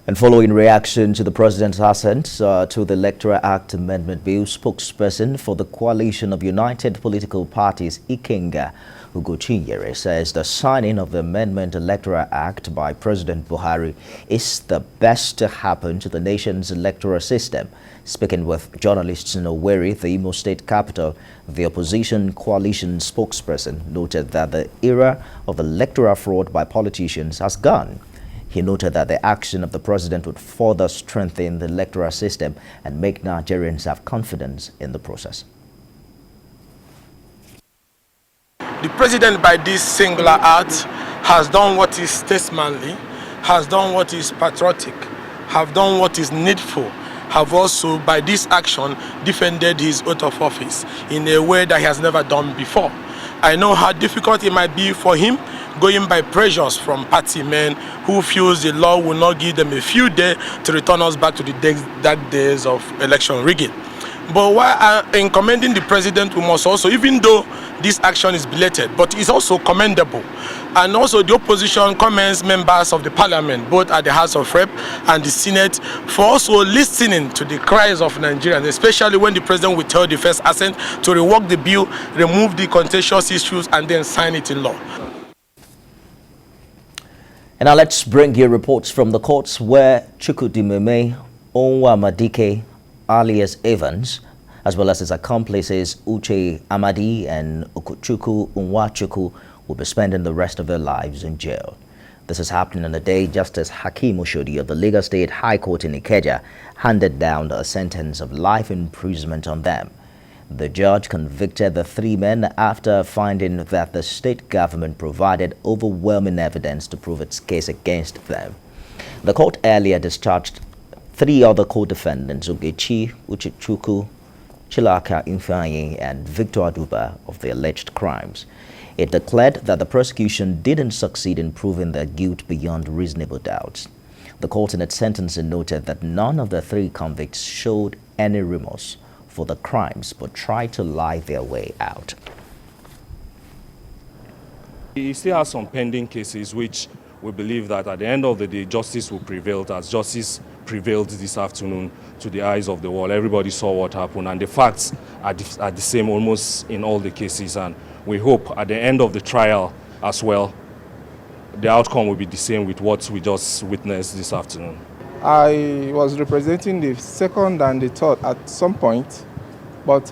And following reaction to the President's assent to the Electoral Act Amendment Bill, spokesperson for the Coalition of United Political Parties, IKENGA, UGOCHINYERE, says the signing of the Amendment Electoral Act by President Buhari is the best to happen to the nation's electoral system. Speaking with journalists in Owerri, the Imo State capital, the opposition coalition spokesperson noted that the era of electoral fraud by politicians has gone. He noted that the action of the president would further strengthen the electoral system and make Nigerians have confidence in the process. The president, by this singular act, has done what is statesmanly, has done what is patriotic, have done what is needful, have also, by this action, defended his oath of office in a way that he has never done before. I know how difficult it might be for him, going by pressures from party men who feels the law will not give them a few days to return us back to the dark days of election rigging. But while in commending the president, we must also, even though this action is belated, but it's also commendable. And also the opposition commends members of the parliament, both at the House of Rep and the Senate, for also listening to the cries of Nigerians, especially when the president withheld the first assent to rework the bill, remove the contentious issues, and then sign it in law. And now let's bring you reports from the courts where Chukwudimeme Onwuamadike, alias Evans, as well as his accomplices Uche Amadi and Okwuchukwu Nwachukwu will be spending the rest of their lives in jail. This is happening on the day Justice Hakeem Oshodi of the Lagos State High Court in Ikeja handed down a sentence of life imprisonment on them. The judge convicted the three men after finding that the state government provided overwhelming evidence to prove its case against them. The court earlier discharged three other co-defendants, OGECHI, UCHECHUKWU, Chilaka Ifeanyi, and Victor Aduba, of the alleged crimes. It declared that the prosecution didn't succeed in proving their guilt beyond reasonable doubts. The court in its sentencing noted that none of the three convicts showed any remorse for the crimes but tried to lie their way out. He still has some pending cases which we believe that at the end of the day, justice will prevail, as justice prevailed this afternoon to the eyes of the world. Everybody saw what happened, and the facts are the same almost in all the cases. And we hope at the end of the trial as well, the outcome will be the same with what we just witnessed this afternoon. I was representing the second and the third at some point, but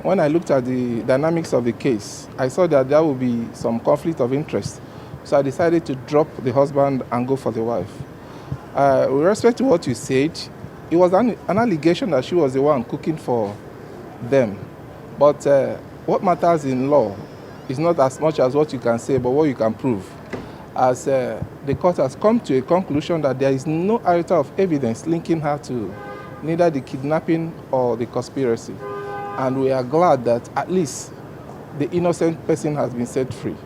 when I looked at the dynamics of the case, I saw that there would be some conflict of interest. So I decided to drop the husband and go for the wife. With respect to what you said, it was an allegation that she was the one cooking for them. But what matters in law is not as much as what you can say, but what you can prove. As the court has come to a conclusion that there is no iota of evidence linking her to neither the kidnapping or the conspiracy. And we are glad that at least the innocent person has been set free.